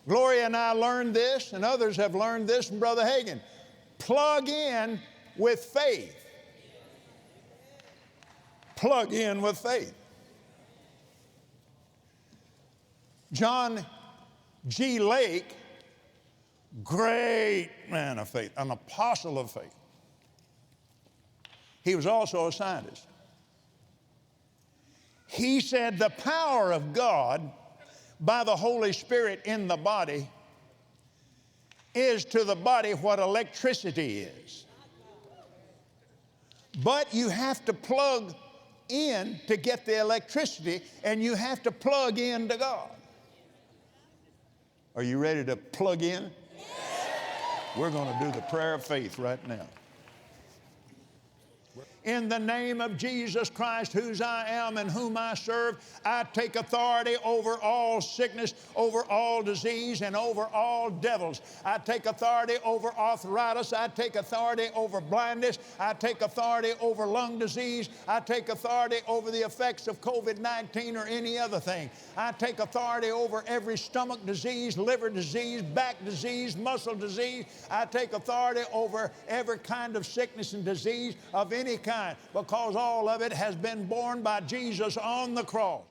Gloria and I learned this, and others have learned this from Brother Hagin. Plug in with faith. Plug in with faith. John G. Lake, great man of faith, an apostle of faith. He was also a scientist. He said the power of God by the Holy Spirit in the body is to the body what electricity is. But you have to plug in to get the electricity, and you have to plug in to God. Are you ready to plug in? We're going to do the prayer of faith right now. In the name of Jesus Christ, whose I am and whom I serve, I take authority over all sickness, over all disease, and over all devils. I take authority over arthritis. I take authority over blindness. I take authority over lung disease. I take authority over the effects of COVID-19 or any other thing. I take authority over every stomach disease, liver disease, back disease, muscle disease. I take authority over every kind of sickness and disease of any kind, because all of it has been borne by Jesus on the cross.